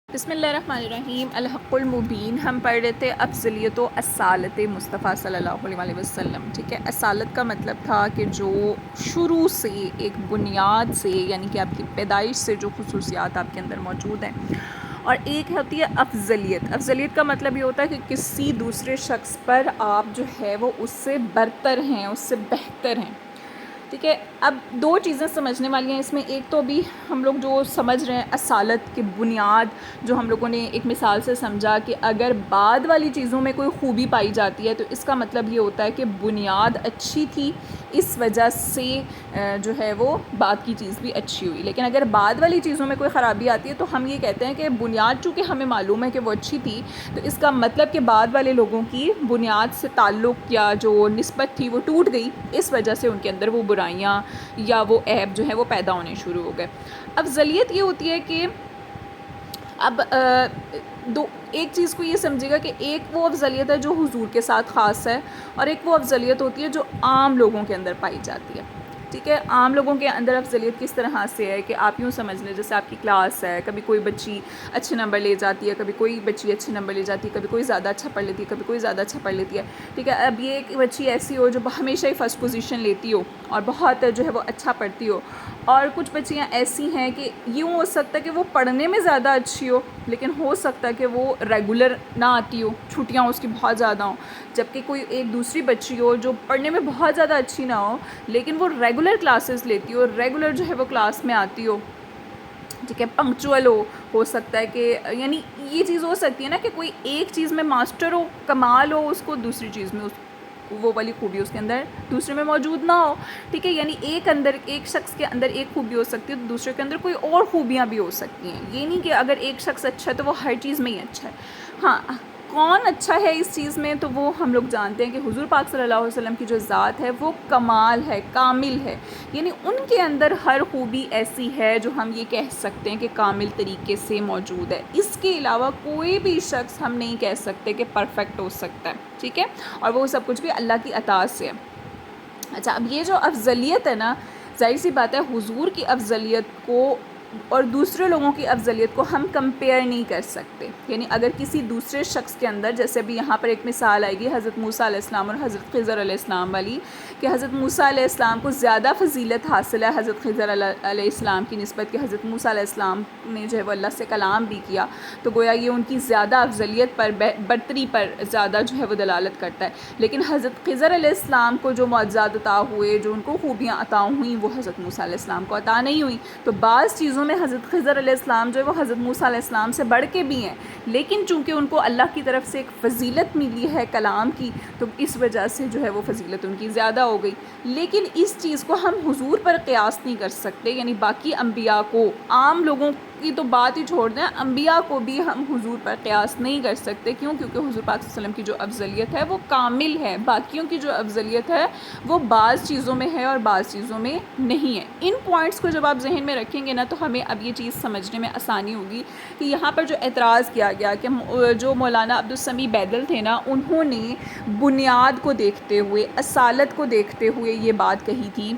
بسم اللہ الرحمن الرحیم، الحق المبین۔ ہم پڑھ رہے تھے افضلیت و اصالت مصطفیٰ صلی اللہ علیہ وسلم، ٹھیک ہے۔ اصالت کا مطلب تھا کہ جو شروع سے ایک بنیاد سے، یعنی کہ آپ کی پیدائش سے جو خصوصیات آپ کے اندر موجود ہیں، اور ایک ہوتی ہے افضلیت۔ افضلیت کا مطلب یہ ہوتا ہے کہ کسی دوسرے شخص پر آپ جو ہے وہ اس سے برتر ہیں، اس سے بہتر ہیں، ٹھیک ہے۔ اب دو چیزیں سمجھنے والی ہیں اس میں۔ ایک تو ابھی ہم لوگ جو سمجھ رہے ہیں اصالت کی بنیاد، جو ہم لوگوں نے ایک مثال سے سمجھا کہ اگر بعد والی چیزوں میں کوئی خوبی پائی جاتی ہے تو اس کا مطلب یہ ہوتا ہے کہ بنیاد اچھی تھی، اس وجہ سے جو ہے وہ بعد کی چیز بھی اچھی ہوئی۔ لیکن اگر بعد والی چیزوں میں کوئی خرابی آتی ہے تو ہم یہ کہتے ہیں کہ بنیاد چونکہ ہمیں معلوم ہے کہ وہ اچھی تھی، تو اس کا مطلب کہ بعد والے لوگوں کی بنیاد سے تعلق یا جو نسبت تھی وہ ٹوٹ گئی، اس وجہ سے ان کے اندر وہ برائیاں یا وہ عیب جو ہے وہ پیدا ہونے شروع ہو گئے۔ افضلیت یہ ہوتی ہے کہ اب ایک چیز کو یہ سمجھے گا کہ ایک وہ افضلیت ہے جو حضور کے ساتھ خاص ہے، اور ایک وہ افضلیت ہوتی ہے جو عام لوگوں کے اندر پائی جاتی ہے، ٹھیک ہے۔ عام لوگوں کے اندر افضلیت کس طرح سے ہے کہ آپ یوں سمجھ لیں جیسے آپ کی کلاس ہے، کبھی کوئی بچی اچھے نمبر لے جاتی ہے، کبھی کوئی بچی اچھے نمبر لے جاتی ہے، کبھی کوئی زیادہ اچھا پڑھ لیتی ہے، کبھی کوئی زیادہ اچھا پڑھ لیتی ہے، ٹھیک ہے۔ اب یہ ایک بچی ایسی ہو جو ہمیشہ ہی فرسٹ پوزیشن لیتی ہو اور بہت جو ہے وہ اچھا پڑھتی ہو، اور کچھ بچیاں ایسی ہیں کہ یوں ہو سکتا ہے کہ وہ پڑھنے میں زیادہ اچھی ہو، لیکن ہو سکتا ہے کہ وہ ریگولر نہ آتی ہو، چھٹیاں اس کی بہت زیادہ ہوں، جبکہ کوئی ایک دوسری بچی ہو جو پڑھنے میں بہت زیادہ اچھی نہ ہو لیکن وہ ریگولر کلاسز لیتی ہو، ریگولر جو ہے وہ کلاس میں آتی ہو، ٹھیک ہے، پنکچول ہو سکتا ہے کہ یعنی یہ چیز ہو سکتی ہے نا کہ کوئی ایک چیز میں ماسٹر ہو، کمال ہو اس کو، دوسری چیز میں وہ والی خوبی اس کے اندر دوسرے میں موجود نہ ہو، ٹھیک ہے۔ یعنی ایک شخص کے اندر ایک خوبی ہو سکتی ہے تو دوسرے کے اندر کوئی اور خوبیاں بھی ہو سکتی ہیں۔ یہ نہیں کہ اگر ایک شخص اچھا ہے تو وہ ہر چیز میں ہی اچھا ہے۔ ہاں، کون اچھا ہے اس چیز میں تو وہ ہم لوگ جانتے ہیں کہ حضور پاک صلی اللہ علیہ وسلم کی جو ذات ہے وہ کمال ہے، کامل ہے، یعنی ان کے اندر ہر خوبی ایسی ہے جو ہم یہ کہہ سکتے ہیں کہ کامل طریقے سے موجود ہے۔ اس کے علاوہ کوئی بھی شخص ہم نہیں کہہ سکتے کہ پرفیکٹ ہو سکتا ہے، ٹھیک ہے، اور وہ سب کچھ بھی اللہ کی عطا سے ہے۔ اچھا، اب یہ جو افضلیت ہے نا، ظاہر سی بات ہے حضور کی افضلیت کو اور دوسرے لوگوں کی افضلیت کو ہم کمپیئر نہیں کر سکتے۔ یعنی اگر کسی دوسرے شخص کے اندر، جیسے ابھی یہاں پر ایک مثال آئے گی حضرت موسیٰ علیہ السلام اور حضرت خضر علیہ السلام والی، کہ حضرت موسیٰ علیہ السلام کو زیادہ فضیلت حاصل ہے حضرت خضر علیہ السلام کی نسبت، کہ حضرت موسیٰ علیہ السلام نے جو ہے وہ اللہ سے کلام بھی کیا، تو گویا یہ ان کی زیادہ افضلیت پر، برتری پر زیادہ جو ہے وہ دلالت کرتا ہے۔ لیکن حضرت خضر علیہ السلام کو جو معجزات عطا ہوئے، جو ان کو خوبیاں عطا ہوئیں، وہ حضرت موسیٰ علیہ السلام کو عطا نہیں ہوئیں۔ تو بعض چیزوں میں حضرت خضر علیہ السلام جو ہے وہ حضرت موسیٰ علیہ السلام سے بڑھ کے بھی ہیں، لیکن چونکہ ان کو اللہ کی طرف سے ایک فضیلت ملی ہے کلام کی، تو اس وجہ سے جو ہے وہ فضیلت ان کی زیادہ ہو گئی۔ لیکن اس چیز کو ہم حضور پر قیاس نہیں کر سکتے، یعنی باقی انبیاء کو، عام لوگوں کی تو بات ہی چھوڑ دیں، انبیاء کو بھی ہم حضور پر قیاس نہیں کر سکتے۔ کیوں؟ کیونکہ حضور پاک صلی اللہ علیہ وسلم کی جو افضلیت ہے وہ کامل ہے، باقیوں کی جو افضلیت ہے وہ بعض چیزوں میں ہے اور بعض چیزوں میں نہیں ہے۔ ان پوائنٹس کو جب آپ ذہن میں رکھیں گے نا تو ہمیں اب یہ چیز سمجھنے میں آسانی ہوگی کہ یہاں پر جو اعتراض کیا گیا کہ جو مولانا عبدالسمیع بیدل تھے نا، انہوں نے بنیاد کو دیکھتے ہوئے، اصالت کو دیکھتے ہوئے یہ بات کہی تھی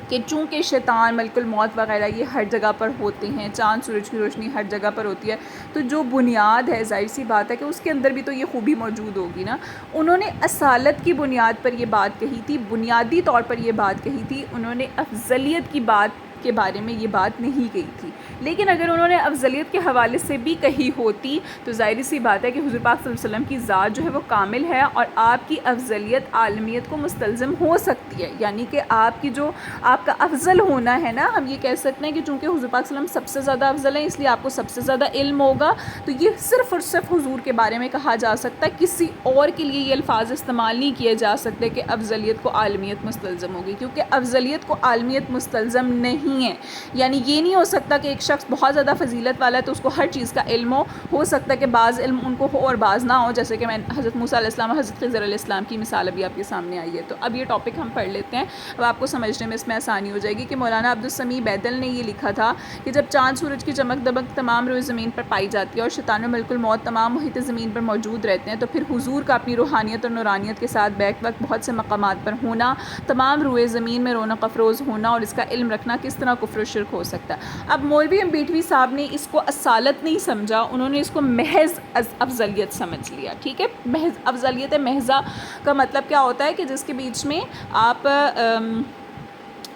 کہ چونکہ شیطان، ملک الموت وغیرہ یہ ہر جگہ پر ہوتے ہیں، چاند سورج کی روشنی ہر جگہ پر ہوتی ہے، تو جو بنیاد ہے ظاہر سی بات ہے کہ اس کے اندر بھی تو یہ خوبی موجود ہوگی نا۔ انہوں نے اصالت کی بنیاد پر یہ بات کہی تھی، بنیادی طور پر یہ بات کہی تھی، انہوں نے افضلیت کی بات کے بارے میں یہ بات نہیں کہی تھی۔ لیکن اگر انہوں نے افضلیت کے حوالے سے بھی کہی ہوتی تو ظاہر سی بات ہے کہ حضور پاک صلی اللہ علیہ وسلم کی ذات جو ہے وہ کامل ہے، اور آپ کی افضلیت عالمیت کو مستلزم ہو سکتی ہے، یعنی کہ آپ کا افضل ہونا ہے نا، ہم یہ کہہ سکتے ہیں کہ چونکہ حضور پاک صلی اللہ علیہ وسلم سب سے زیادہ افضل ہیں اس لیے آپ کو سب سے زیادہ علم ہوگا، تو یہ صرف اور صرف حضور کے بارے میں کہا جا سکتا ہے، کسی اور کے لیے یہ الفاظ استعمال نہیں کیے جا سکتے کہ افضلیت کو عالمیت مستلزم ہوگی، کیونکہ افضلیت کو عالمیت مستلزم نہیں ہے۔ یعنی یہ نہیں ہو سکتا کہ ایک شخص بہت زیادہ فضیلت والا ہے تو اس کو ہر چیز کا علم ہو سکتا ہے کہ بعض علم ان کو ہو اور بعض نہ ہو، جیسے کہ میں حضرت موسیٰ علیہ السلام اور حضرت خضر علیہ السلام کی مثال ابھی آپ کے سامنے آئی ہے۔ تو اب یہ ٹاپک ہم پڑھ لیتے ہیں، اب آپ کو سمجھنے میں اس میں آسانی ہو جائے گی کہ مولانا عبدالسمیع بیدل نے یہ لکھا تھا کہ جب چاند سورج کی چمک دمک تمام روئے زمین پر پائی جاتی ہے اور شیطان و ملک الموت تمام محیط زمین پر موجود رہتے ہیں، تو پھر حضور کا اپنی روحانیت اور نورانیت کے ساتھ بیک وقت بہت سے مقامات پر ہونا، تمام روئے زمین میں رونق افروز ہونا اور اس کا علم رکھنا کس طرح کفر و شرک ہو سکتا ہے. اب مولوی امبیٹوی صاحب نے اس کو اصالت نہیں سمجھا، انہوں نے اس کو محض افضلیت سمجھ لیا. ٹھیک ہے، محض افضلیت محضہ کا مطلب کیا ہوتا ہے کہ جس کے بیچ میں آپ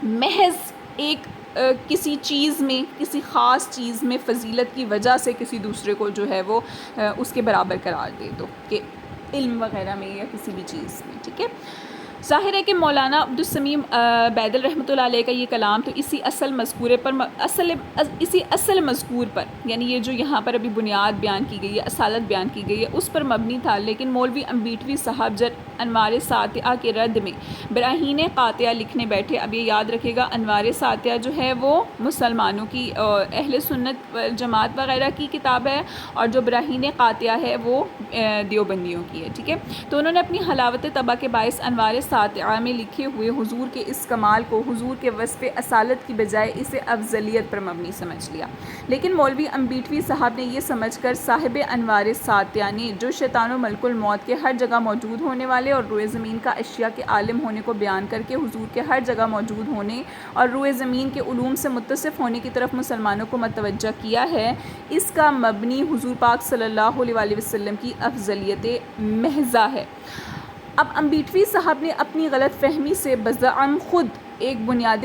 محض ایک کسی چیز میں، کسی خاص چیز میں فضیلت کی وجہ سے کسی دوسرے کو جو ہے وہ اس کے برابر قرار دے دو، کہ علم وغیرہ میں یا کسی بھی چیز میں. ٹھیک ہے، ظاہر ہے کہ مولانا عبدالسمیع بیدل رحمۃ اللہ علیہ کا یہ کلام تو اسی اصل مذکور پر، یعنی یہ جو یہاں پر ابھی بنیاد بیان کی گئی ہے، اصالت بیان کی گئی ہے، اس پر مبنی تھا. لیکن مولوی امبیٹوی صاحب جب انوار ساطعہ کے رد میں براہین قاطعہ لکھنے بیٹھے، اب یہ یاد رکھے گا انوار ساطعہ جو ہے وہ مسلمانوں کی اہل سنت جماعت وغیرہ کی کتاب ہے، اور جو براہین قاطعہ ہے وہ دیوبندیوں کی ہے. ٹھیک ہے، تو انہوں نے اپنی حلاوت طبع کے باعث انوار ساطعہ میں لکھے ہوئے حضور کے اس کمال کو حضور کے وصف اصالت کی بجائے اسے افضلیت پر مبنی سمجھ لیا. لیکن مولوی امبیٹوی صاحب نے یہ سمجھ کر صاحب انوار ساطعہ نے جو شیطان و ملک الموت کے ہر جگہ موجود ہونے والے اور روئے زمین کا اشیاء کے عالم ہونے کو بیان کر کے حضور کے ہر جگہ موجود ہونے اور روئے زمین کے علوم سے متصف ہونے کی طرف مسلمانوں کو متوجہ کیا ہے، اس کا مبنی حضور پاک صلی اللہ علیہ وسلم کی افضلیت محضہ ہے. اب امبیٹوی صاحب نے اپنی غلط فہمی سے بزعم خود ایک بنیاد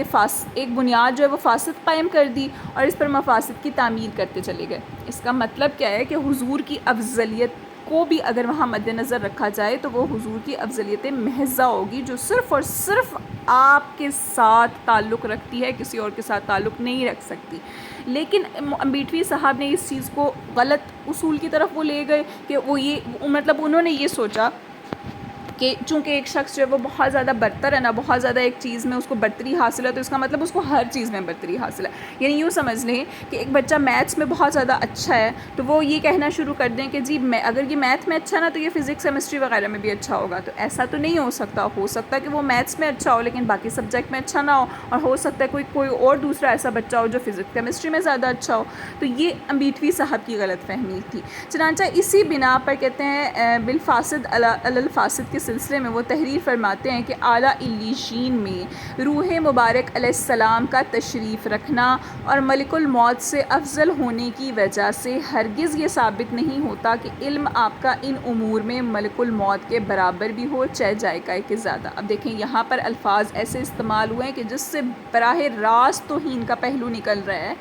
جو ہے وہ فاسد قائم کر دی اور اس پر مفاسد کی تعمیر کرتے چلے گئے. اس کا مطلب کیا ہے کہ حضور کی افضلیت کو بھی اگر وہاں مد نظر رکھا جائے تو وہ حضور کی افضلیت محضہ ہوگی، جو صرف اور صرف آپ کے ساتھ تعلق رکھتی ہے، کسی اور کے ساتھ تعلق نہیں رکھ سکتی. لیکن امبیٹوی صاحب نے اس چیز کو غلط اصول کی طرف وہ لے گئے کہ انہوں نے یہ سوچا کہ چونکہ ایک شخص جو ہے وہ بہت زیادہ برتر ہے نا، بہت زیادہ ایک چیز میں اس کو برتری حاصل ہے، تو اس کا مطلب اس کو ہر چیز میں برتری حاصل ہے. یعنی یوں سمجھ لیں کہ ایک بچہ میتھس میں بہت زیادہ اچھا ہے تو وہ یہ کہنا شروع کر دیں کہ جی اگر یہ میتھ میں اچھا ہے نا تو یہ فزکس کیمسٹری وغیرہ میں بھی اچھا ہوگا. تو ایسا تو نہیں ہو سکتا ہے کہ وہ میتھس میں اچھا ہو لیکن باقی سبجیکٹ میں اچھا نہ ہو، اور ہو سکتا ہے کوئی اور دوسرا ایسا بچہ ہو جو فزکس کیمسٹری میں زیادہ اچھا ہو. تو یہ امبیٹوی صاحب کی غلط فہمی تھی. چنانچہ اسی بنا پر کہتے ہیں بالفاسد الفاسد کے سلسلے میں وہ تحریر فرماتے ہیں کہ اعلیٰ علیشین میں روح مبارک علیہ السلام کا تشریف رکھنا اور ملک الموت سے افضل ہونے کی وجہ سے ہرگز یہ ثابت نہیں ہوتا کہ علم آپ کا ان امور میں ملک الموت کے برابر بھی ہو، چاہے جائے کہ زیادہ. اب دیکھیں یہاں پر الفاظ ایسے استعمال ہوئے ہیں کہ جس سے براہ راست توہین کا پہلو نکل رہا ہے.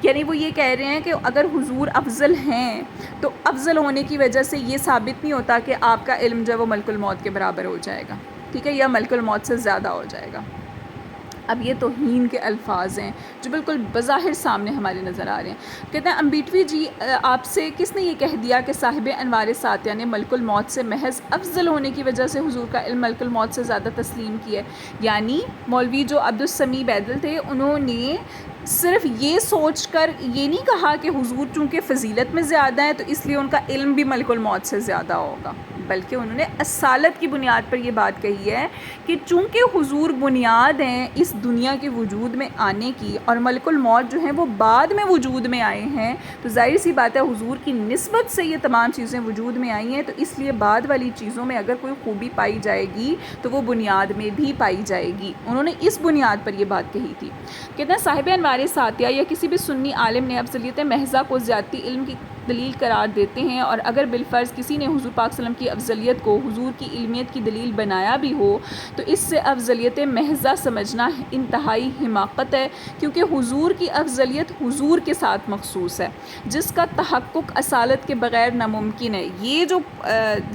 یعنی وہ یہ کہہ رہے ہیں کہ اگر حضور افضل ہیں تو افضل ہونے کی وجہ سے یہ ثابت نہیں ہوتا کہ آپ کا علم جو ہے وہ ملک الموت کے برابر ہو جائے گا. ٹھیک ہے، یا ملک الموت سے زیادہ ہو جائے گا. اب یہ توہین کے الفاظ ہیں جو بالکل بظاہر سامنے ہمارے نظر آ رہے ہیں. کہتے ہیں امبیٹوی جی آپ سے کس نے یہ کہہ دیا کہ صاحب انوار ساطعہ نے ملک الموت سے محض افضل ہونے کی وجہ سے حضور کا علم ملک الموت سے زیادہ تسلیم کیا ہے؟ یعنی مولوی جو عبدالسمیع بیدل تھے انہوں نے صرف یہ سوچ کر یہ نہیں کہا کہ حضور چونکہ فضیلت میں زیادہ ہیں تو اس لیے ان کا علم بھی ملک الموت سے زیادہ ہوگا، بلکہ انہوں نے اصالت کی بنیاد پر یہ بات کہی ہے کہ چونکہ حضور بنیاد ہیں اس دنیا کے وجود میں آنے کی اور ملک الموت جو ہیں وہ بعد میں وجود میں آئے ہیں، تو ظاہر سی بات ہے حضور کی نسبت سے یہ تمام چیزیں وجود میں آئی ہیں، تو اس لیے بعد والی چیزوں میں اگر کوئی خوبی پائی جائے گی تو وہ بنیاد میں بھی پائی جائے گی. انہوں نے اس بنیاد پر یہ بات کہی تھی. کہتے ہیں صاحب انوار ساطعہ یا کسی بھی سنی عالم نے افضلیت محضہ کو زیادتی علم کی دلیل قرار دیتے ہیں، اور اگر بالفرض کسی نے حضور پاک صلی اللہ علیہ وسلم کی افضلیت کو حضور کی علمیت کی دلیل بنایا بھی ہو تو اس سے افضلیت محضہ سمجھنا انتہائی حماقت ہے، کیونکہ حضور کی افضلیت حضور کے ساتھ مخصوص ہے جس کا تحقق اصالت کے بغیر ناممکن ہے. یہ جو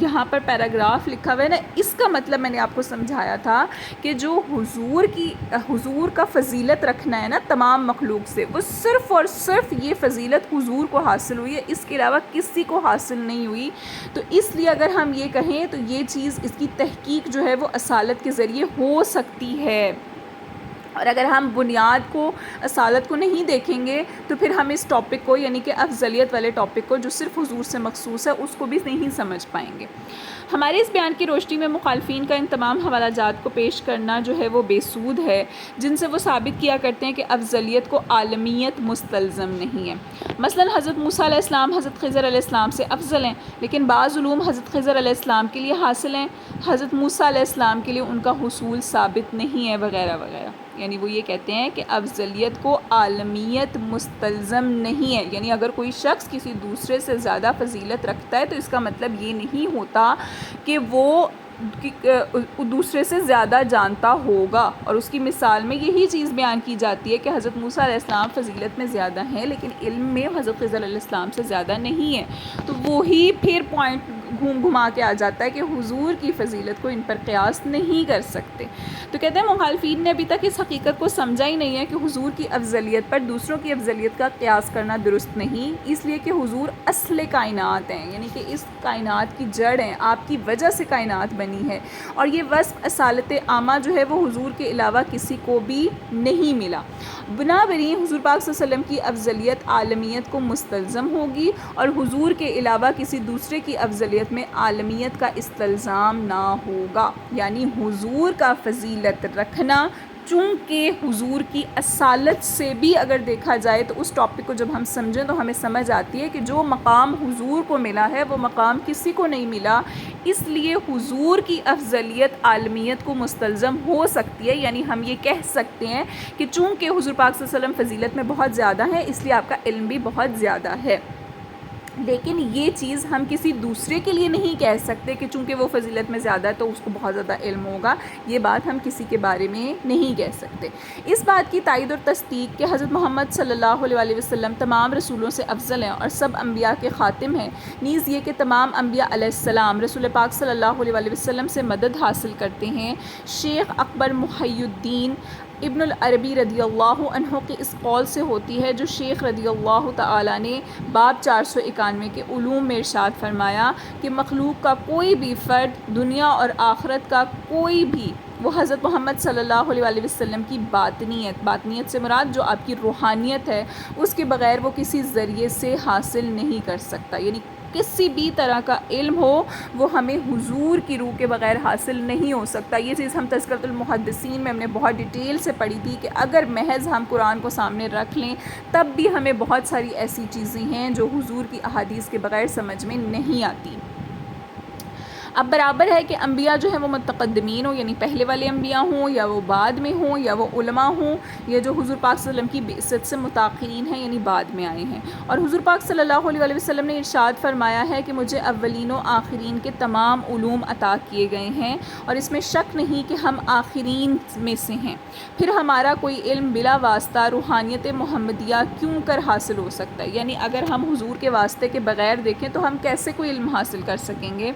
یہاں پر پیراگراف لکھا ہوا ہے نا، اس کا مطلب میں نے آپ کو سمجھایا تھا کہ جو حضور کا فضیلت رکھنا ہے نا تمام مخلوق سے، وہ صرف اور صرف یہ فضیلت حضور کو حاصل ہوئی ہے، اس کے علاوہ کسی کو حاصل نہیں ہوئی. تو اس لیے اگر ہم یہ کہیں تو یہ چیز اس کی تحقیق جو ہے وہ اصالت کے ذریعے ہو سکتی ہے. اور اگر ہم بنیاد کو اصالت کو نہیں دیکھیں گے تو پھر ہم اس ٹاپک کو یعنی کہ افضلیت والے ٹاپک کو جو صرف حضور سے مخصوص ہے اس کو بھی نہیں سمجھ پائیں گے. ہمارے اس بیان کی روشنی میں مخالفین کا ان تمام حوالہ جات کو پیش کرنا جو ہے وہ بے سود ہے جن سے وہ ثابت کیا کرتے ہیں کہ افضلیت کو عالمیت مستلزم نہیں ہے. مثلا حضرت موسیٰ علیہ السلام حضرت خضر علیہ السلام سے افضل ہیں، لیکن بعض علوم حضرت خضر علیہ السلام کے لیے حاصل ہیں، حضرت موسیٰ علیہ السلام کے لیے ان کا حصول ثابت نہیں ہے، وغیرہ وغیرہ. یعنی وہ یہ کہتے ہیں کہ افضلیت کو عالمیت مستلزم نہیں ہے، یعنی اگر کوئی شخص کسی دوسرے سے زیادہ فضیلت رکھتا ہے تو اس کا مطلب یہ نہیں ہوتا کہ وہ دوسرے سے زیادہ جانتا ہوگا. اور اس کی مثال میں یہی چیز بیان کی جاتی ہے کہ حضرت موسیٰ علیہ السلام فضیلت میں زیادہ ہیں لیکن علم میں حضرت خضر علیہ السلام سے زیادہ نہیں ہیں. تو وہی پھر پوائنٹ گھوم گھما کے آ جاتا ہے کہ حضور کی فضیلت کو ان پر قیاس نہیں کر سکتے. تو کہتے ہیں مخالفین نے ابھی تک اس حقیقت کو سمجھا ہی نہیں ہے کہ حضور کی افضلیت پر دوسروں کی افضلیت کا قیاس کرنا درست نہیں، اس لیے کہ حضور اصل کائنات ہیں، یعنی کہ اس کائنات کی جڑ ہیں، آپ کی وجہ سے کائنات بنی ہے. اور یہ وصف اصالت عامہ جو ہے وہ حضور کے علاوہ کسی کو بھی نہیں ملا. بنابراین حضور پاک صلی اللہ علیہ وسلم کی افضلیت عالمیت کو مستلزم ہوگی اور حضور کے علاوہ کسی دوسرے کی افضلیت میں عالمیت کا استلزام نہ ہوگا. یعنی حضور کا فضیلت رکھنا چونکہ حضور کی اصالت سے بھی اگر دیکھا جائے تو اس ٹاپک کو جب ہم سمجھیں تو ہمیں سمجھ آتی ہے کہ جو مقام حضور کو ملا ہے وہ مقام کسی کو نہیں ملا، اس لیے حضور کی افضلیت عالمیت کو مستلزم ہو سکتی ہے. یعنی ہم یہ کہہ سکتے ہیں کہ چونکہ حضور پاک صلی اللہ علیہ وسلم فضیلت میں بہت زیادہ ہے اس لیے آپ کا علم بھی بہت زیادہ ہے. لیکن یہ چیز ہم کسی دوسرے کے لیے نہیں کہہ سکتے کہ چونکہ وہ فضیلت میں زیادہ ہے تو اس کو بہت زیادہ علم ہوگا. یہ بات ہم کسی کے بارے میں نہیں کہہ سکتے. اس بات کی تائید اور تصدیق کہ حضرت محمد صلی اللہ علیہ وسلم تمام رسولوں سے افضل ہیں اور سب انبیاء کے خاتم ہیں، نیز یہ کہ تمام انبیاء علیہ السلام رسول پاک صلی اللہ علیہ وسلم سے مدد حاصل کرتے ہیں. شیخ اکبر محی الدین ابن العربی رضی اللہ عنہ کے اس قول سے ہوتی ہے جو شیخ رضی اللہ تعالیٰ نے باب 491 کے علوم میں ارشاد فرمایا کہ مخلوق کا کوئی بھی فرد، دنیا اور آخرت کا کوئی بھی، وہ حضرت محمد صلی اللہ علیہ وسلم کی باطنیت سے مراد جو آپ کی روحانیت ہے اس کے بغیر وہ کسی ذریعے سے حاصل نہیں کر سکتا. یعنی کسی بھی طرح کا علم ہو وہ ہمیں حضور کی روح کے بغیر حاصل نہیں ہو سکتا. یہ چیز ہم تذکرۃ المحدثین میں ہم نے بہت ڈیٹیل سے پڑھی تھی کہ اگر محض ہم قرآن کو سامنے رکھ لیں تب بھی ہمیں بہت ساری ایسی چیزیں ہیں جو حضور کی احادیث کے بغیر سمجھ میں نہیں آتی. اب برابر ہے کہ انبیاء جو ہیں وہ متقدمین ہوں، یعنی پہلے والے انبیاء ہوں یا وہ بعد میں ہوں یا وہ علماء ہوں یا جو حضور پاک صلی اللہ علیہ وسلم کی بعثت سے متاخرین ہیں یعنی بعد میں آئے ہیں. اور حضور پاک صلی اللہ علیہ وسلم نے ارشاد فرمایا ہے کہ مجھے اولین و آخرین کے تمام علوم عطا کیے گئے ہیں اور اس میں شک نہیں کہ ہم آخرین میں سے ہیں. پھر ہمارا کوئی علم بلا واسطہ روحانیت محمدیہ کیوں کر حاصل ہو سکتا ہے؟ یعنی اگر ہم حضور کے واسطے کے بغیر دیکھیں تو ہم کیسے کوئی علم حاصل کر سکیں گے؟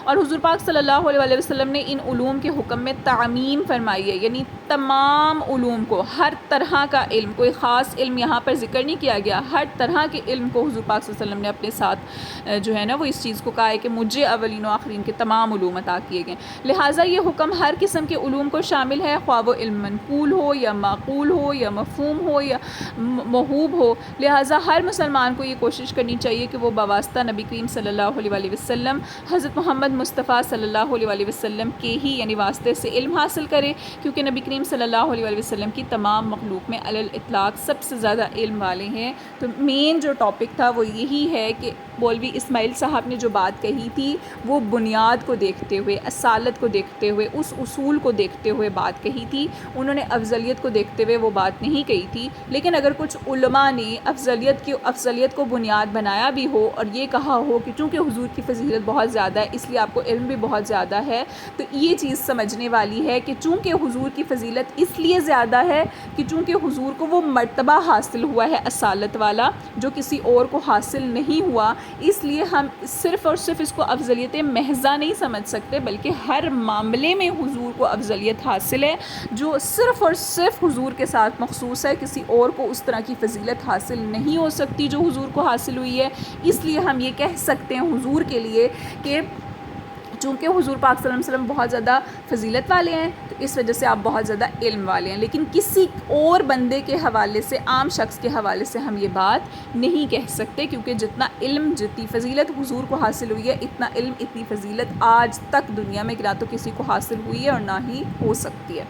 اور حضور پاک صلی اللہ علیہ وسلم نے ان علوم کے حکم میں تعمیم فرمائی ہے، یعنی تمام علوم کو، ہر طرح کا علم، کوئی خاص علم یہاں پر ذکر نہیں کیا گیا، ہر طرح کے علم کو حضور پاک صلی اللہ علیہ وسلم نے اپنے ساتھ جو ہے نا وہ اس چیز کو کہا ہے کہ مجھے اولین و آخرین کے تمام علوم عطا کیے گئے. لہٰذا یہ حکم ہر قسم کے علوم کو شامل ہے، خواہ وہ علم منقول ہو یا معقول ہو یا مفہوم ہو یا موہوب ہو. لہٰذا ہر مسلمان کو یہ کوشش کرنی چاہیے کہ وہ بواسطہ نبی کریم صلی اللہ علیہ وسلم حضرت محمد مصطفیٰ صلی اللہ علیہ وسلم کے ہی یعنی واسطے سے علم حاصل کرے، کیونکہ نبی کریم صلی اللہ علیہ وسلم کی تمام مخلوق میں علی الاطلاق سب سے زیادہ علم والے ہیں. تو مین جو ٹاپک تھا وہ یہی ہے کہ مولوی اسماعیل صاحب نے جو بات کہی تھی وہ بنیاد کو دیکھتے ہوئے، اصالت کو دیکھتے ہوئے، اس اصول کو دیکھتے ہوئے بات کہی تھی. انہوں نے افضلیت کو دیکھتے ہوئے وہ بات نہیں کہی تھی. لیکن اگر کچھ علماء نے افضلیت کو بنیاد بنایا بھی ہو اور یہ کہا ہو کہ چونکہ حضور کی فضیلت بہت زیادہ ہے اس لیے آپ کو علم بھی بہت زیادہ ہے، تو یہ چیز سمجھنے والی ہے کہ چونکہ حضور کی فضیلت اس لیے زیادہ ہے کہ چونکہ حضور کو وہ مرتبہ حاصل ہوا ہے اصالت والا جو کسی اور کو حاصل نہیں ہوا، اس لیے ہم صرف اور صرف اس کو افضلیت محضہ نہیں سمجھ سکتے بلکہ ہر معاملے میں حضور کو افضلیت حاصل ہے جو صرف اور صرف حضور کے ساتھ مخصوص ہے. کسی اور کو اس طرح کی فضیلت حاصل نہیں ہو سکتی جو حضور کو حاصل ہوئی ہے. اس لیے ہم یہ کہہ سکتے ہیں حضور کے لیے کہ چونکہ حضور پاک صلی اللہ علیہ وسلم بہت زیادہ فضیلت والے ہیں تو اس وجہ سے آپ بہت زیادہ علم والے ہیں. لیکن کسی اور بندے کے حوالے سے، عام شخص کے حوالے سے ہم یہ بات نہیں کہہ سکتے، کیونکہ جتنا علم، جتنی فضیلت حضور کو حاصل ہوئی ہے اتنا علم، اتنی فضیلت آج تک دنیا میں نہ تو کسی کو حاصل ہوئی ہے اور نہ ہی ہو سکتی ہے.